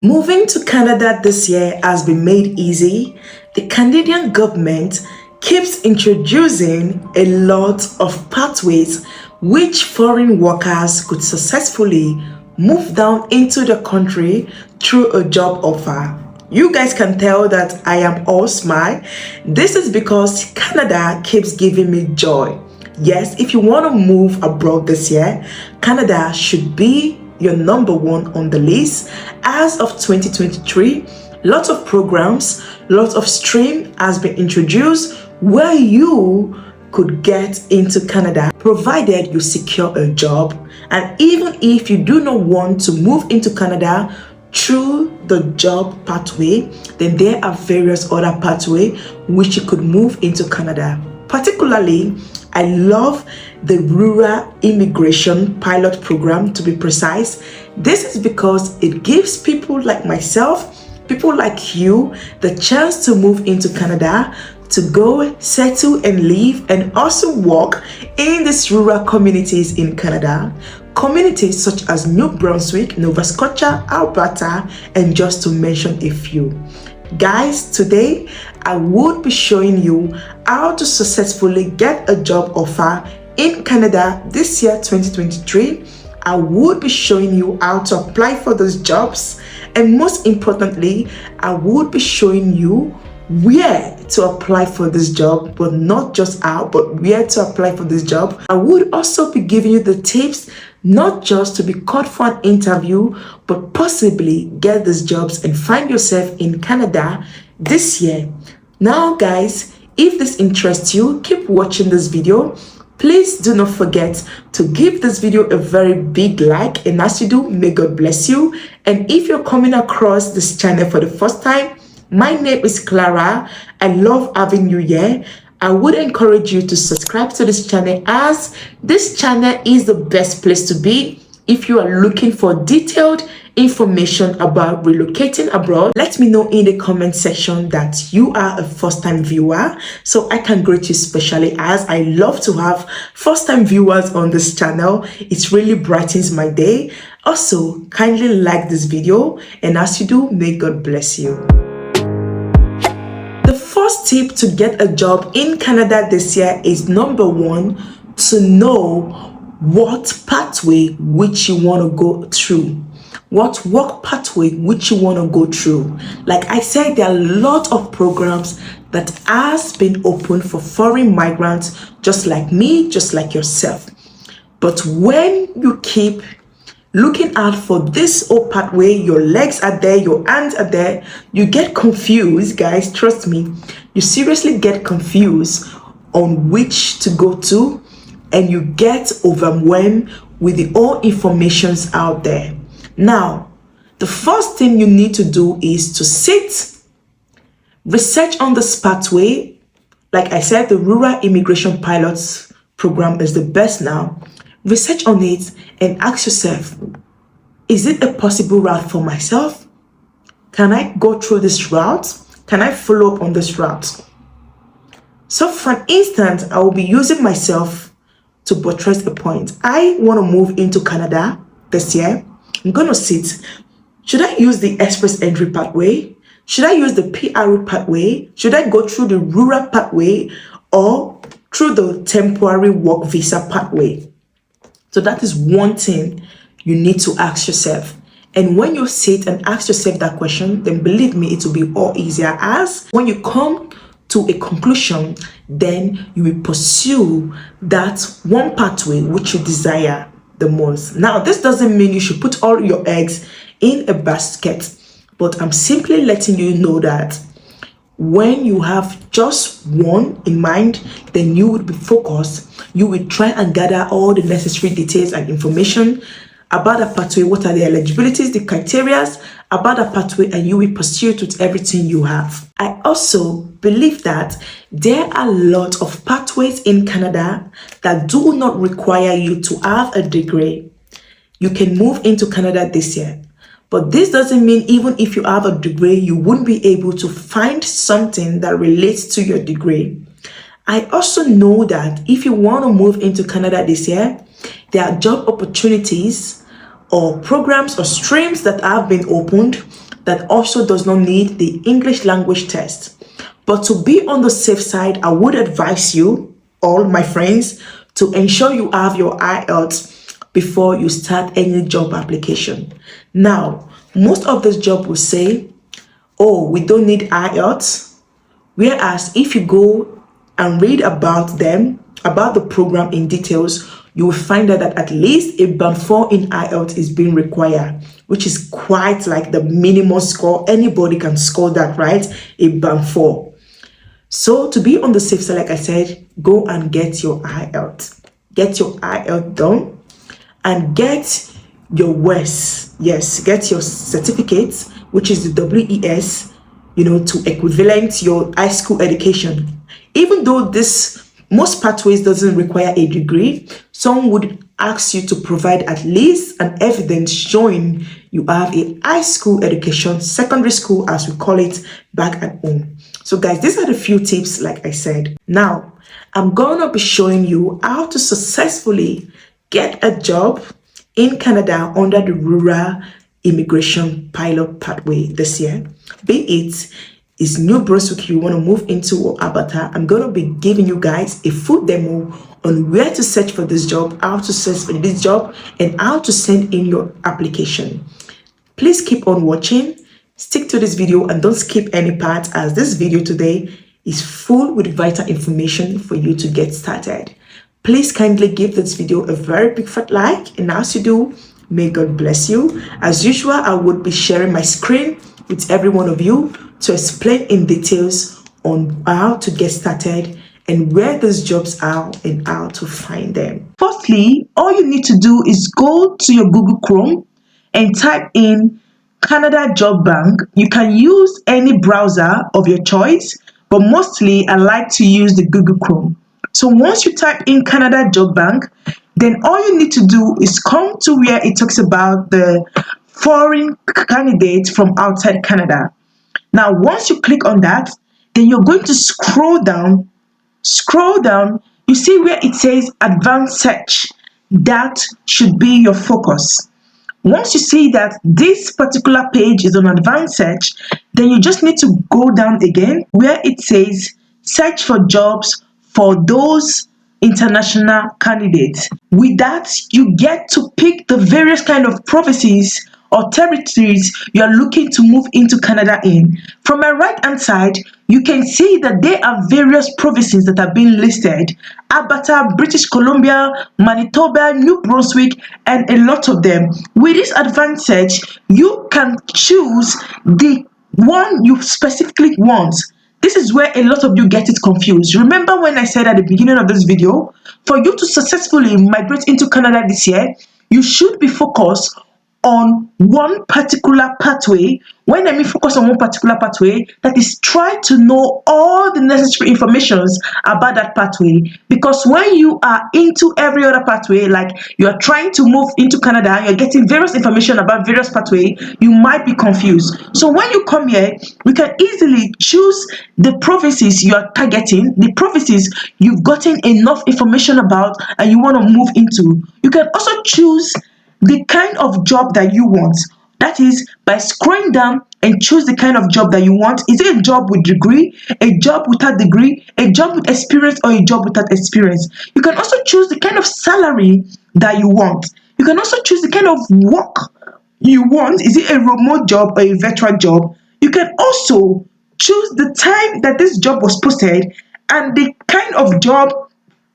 Moving to Canada this year has been made easy. The Canadian government keeps introducing a lot of pathways which foreign workers could successfully move down into the country through a job offer. You guys can tell that I am all smile. This is because Canada keeps giving me joy. Yes, if you want to move abroad this year, Canada should be your number one on the list. As of 2023, lots of programs, lots of stream has been introduced where you could get into Canada provided you secure a job. And even if you do not want to move into Canada through the job pathway, then there are various other pathways which you could move into Canada. Particularly, I love the Rural Immigration Pilot Program, to be precise. This is because it gives people like myself, people like you, the chance to move into Canada, to go settle and live and also work in these rural communities in Canada. Communities such as New Brunswick, Nova Scotia, Alberta, and just to mention a few. Guys, today I would be showing you how to successfully get a job offer in Canada this year 2023. I would be showing you how to apply for those jobs, and most importantly, I would be showing you where to apply for this job, but not just how, but where to apply for this job. I would also be giving you the tips not just to be called for an interview, but possibly get these jobs and find yourself in Canada this year. Now guys, if this interests you, keep watching this video. Please do not forget to give this video a very big like, and as you do, may God bless you. And if you're coming across this channel for the first time, my name is Clara. I love having you here. I would encourage you to subscribe to this channel, as this channel is the best place to be if you are looking for detailed information about relocating abroad. Let me know in the comment section that you are a first-time viewer, so I can greet you specially, as I love to have first-time viewers on this channel. It really brightens my day. Also, kindly like this video, and as you do, may God bless you. The first tip to get a job in Canada this year is, number one, to know what pathway which you want to go through. What work pathway which you want to go through. Like I said, there are a lot of programs that has been open for foreign migrants, just like me, just like yourself. But when you keep looking out for this old pathway, your legs are there, your hands are there, you get confused, guys. Trust me, you seriously get confused on which to go to, and you get overwhelmed with the all informations out there. Now, the first thing you need to do is to sit, research on this pathway. Like I said, the Rural Immigration Pilots Program is the best now. Research on it and ask yourself, is it a possible route for myself? Can I go through this route? Can I follow up on this route? So for instance, I will be using myself to buttress a point. I want to move into Canada this year. I'm going to sit. Should I use the express entry pathway? Should I use the PR pathway? Should I go through the rural pathway or through the temporary work visa pathway? So that is one thing you need to ask yourself. And when you sit and ask yourself that question, then believe me, it will be all easier, as when you come to a conclusion, then you will pursue that one pathway which you desire the most. Now, this doesn't mean you should put all your eggs in a basket, but I'm simply letting you know that when you have just one in mind, then you would be focused. You will try and gather all the necessary details and information about the pathway. What are the eligibilities, the criteria about the pathway, and you will pursue it with everything you have. I also believe that there are a lot of pathways in Canada that do not require you to have a degree. You can move into Canada this year. But this doesn't mean even if you have a degree, you wouldn't be able to find something that relates to your degree. I also know that if you want to move into Canada this year, there are job opportunities or programs or streams that have been opened that also does not need the English language test. But to be on the safe side, I would advise you, all my friends, to ensure you have your IELTS before you start any job application. Now, most of this job will say, oh, we don't need IELTS. Whereas if you go and read about them, about the program in details, you will find out that at least a band 4 in IELTS is being required, which is quite like the minimum score. Anybody can score that, right? A band 4. So to be on the safe side, like I said, go and get your IELTS. Get your IELTS done and get your WES. Yes, get your certificate, which is the WES, to equivalent your high school education. Even though this most pathways doesn't require a degree, some would ask you to provide at least an evidence showing you have a high school education, secondary school as we call it back at home. So guys, these are the few tips like I said. Now, I'm gonna be showing you how to successfully get a job in Canada under the Rural Immigration Pilot Pathway this year. Be it is New Brunswick you want to move into or Alberta, I'm going to be giving you guys a full demo on where to search for this job, how to search for this job, and how to send in your application. Please keep on watching, stick to this video, and don't skip any part, as this video today is full with vital information for you to get started. Please kindly give this video a very big fat like, and as you do, may God bless you. As usual, I would be sharing my screen with every one of you to explain in details on how to get started and where those jobs are and how to find them. Firstly, all you need to do is go to your Google Chrome and type in Canada Job Bank. You can use any browser of your choice, but mostly I like to use the Google Chrome. So once you type in Canada Job Bank, then all you need to do is come to where it talks about the foreign candidates from outside Canada. Now, once you click on that, then you're going to scroll down, you see where it says advanced search. That should be your focus. Once you see that this particular page is on advanced search, then you just need to go down again where it says search for jobs for those international candidates. With that, you get to pick the various kind of provinces or territories you are looking to move into Canada in. From my right hand side, you can see that there are various provinces that have been listed: Alberta, British Columbia, Manitoba, New Brunswick, and a lot of them. With this advanced search, you can choose the one you specifically want. This is where a lot of you get it confused. Remember when I said at the beginning of this video, for you to successfully migrate into Canada this year, you should be focused on one particular pathway. When I mean focus on one particular pathway, that is, try to know all the necessary informations about that pathway. Because when you are into every other pathway, like you are trying to move into Canada, you're getting various information about various pathway, you might be confused. So when you come here, we can easily choose the provinces you are targeting, the provinces you've gotten enough information about and you want to move into. You can also choose the kind of job that you want. That is, by scrolling down and choose the kind of job that you want. Is it a job with degree, a job without degree, a job with experience, or a job without experience? You can also choose the kind of salary that you want. You can also choose the kind of work you want. Is it a remote job or a virtual job? You can also choose the time that this job was posted and the kind of job,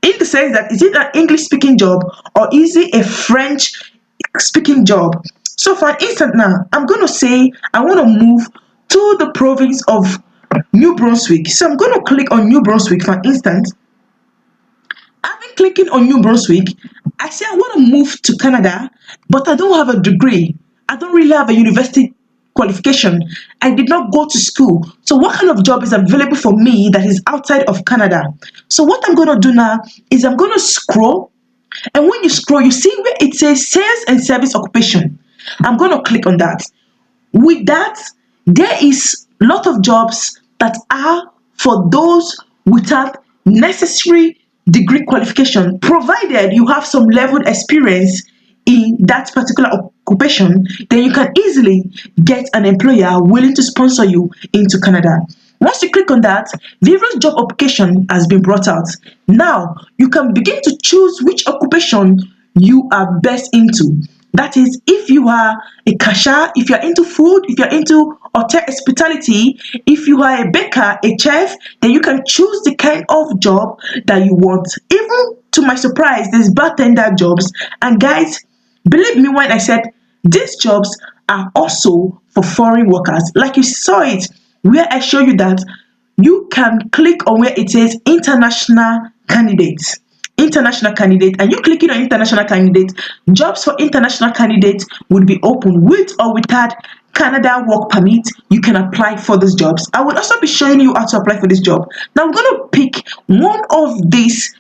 in the sense that is it an English speaking job or is it a French speaking job. So for instance, now I'm going to say I want to move to the province of New Brunswick. So I'm going to click on New Brunswick. For instance, having clicking on New Brunswick, I say I want to move to Canada, but I don't have a degree. I don't really have a university qualification. I did not go to school. So what kind of job is available for me that is outside of Canada? So what I'm going to do now is I'm going to scroll. And when you scroll, you see where it says sales and service occupation. I'm going to click on that. With that, there is a lot of jobs that are for those without necessary degree qualification, provided you have some level experience in that particular occupation, then you can easily get an employer willing to sponsor you into Canada. Once you click on that, various job application has been brought out. Now you can begin to choose which occupation you are best into. That is, if you are a cashier, if you're into food, if you're into hotel hospitality, if you are a baker, a chef, then you can choose the kind of job that you want. Even to my surprise, there's bartender jobs. And guys, believe me when I said these jobs are also for foreign workers. Like you saw it, where I show you that you can click on where it says international candidates. International candidate, and you clicking on international candidate, jobs for international candidates would be open with or without Canada work permit. You can apply for those jobs. I will also be showing you how to apply for this job. Now I'm going to pick one of these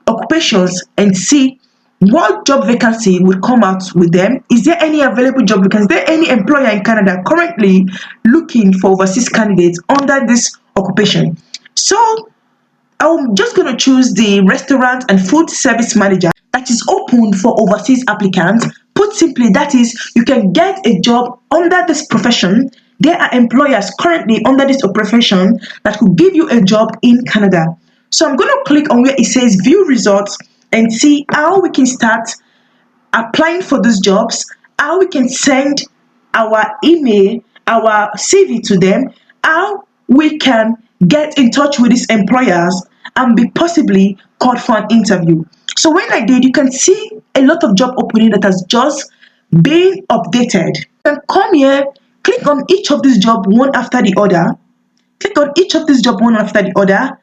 occupations and see what job vacancy will come out with them. Is there any available job vacancy? Is there any employer in Canada currently looking for overseas candidates under this occupation? So I'm just going to choose the restaurant and food service manager that is open for overseas applicants. Put simply, that is, you can get a job under this profession. There are employers currently under this profession that could give you a job in Canada. So I'm going to click on where it says view results and see how we can start applying for these jobs, how we can send our email, our CV to them, how we can get in touch with these employers and be possibly called for an interview. So when I did, you can see a lot of job opening that has just been updated. You can come here, click on each of these jobs one after the other, click on each of these jobs one after the other,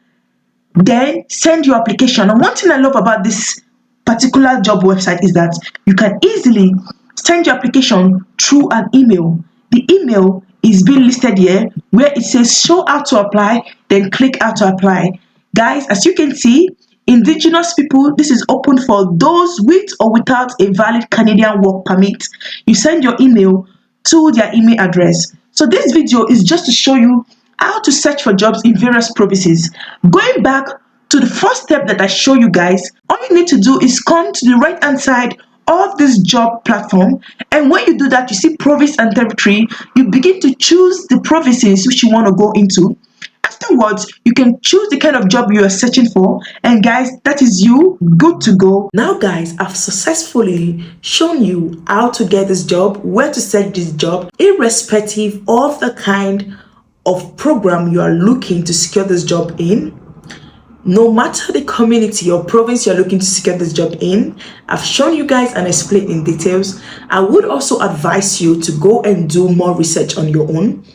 then send your application. And one thing I love about this particular job website is that you can easily send your application through an email. The email is being listed here where it says show how to apply, then click how to apply. Guys, as you can see, Indigenous people, this is open for those with or without a valid Canadian work permit. You send your email to their email address. So this video is just to show you how to search for jobs in various provinces. Going back to the first step that I show you guys, all you need to do is come to the right hand side of this job platform, and when you do that, you see province and territory. You begin to choose the provinces which you want to go into. Afterwards, you can choose the kind of job you are searching for, and guys, that is you good to go. Now guys, I've successfully shown you how to get this job, where to search this job, irrespective of the kind of program you are looking to secure this job in. No matter the community or province you're looking to secure this job in, I've shown you guys and explained in details. I would also advise you to go and do more research on your own.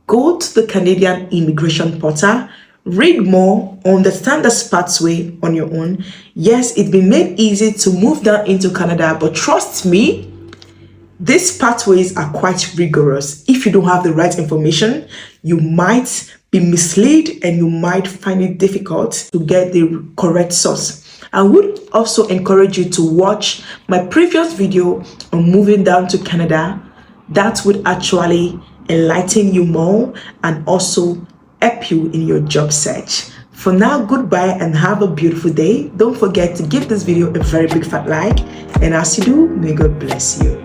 Go to the Canadian immigration portal, read more, understand the pathway on your own. Yes, it's been made easy to move down into Canada, but trust me, these pathways are quite rigorous. If you don't have the right information, you might be misled and you might find it difficult to get the correct source. I would also encourage you to watch my previous video on moving down to Canada. That would actually enlighten you more and also help you in your job search. For now, goodbye and have a beautiful day. Don't forget to give this video a very big fat like, and as you do, may God bless you.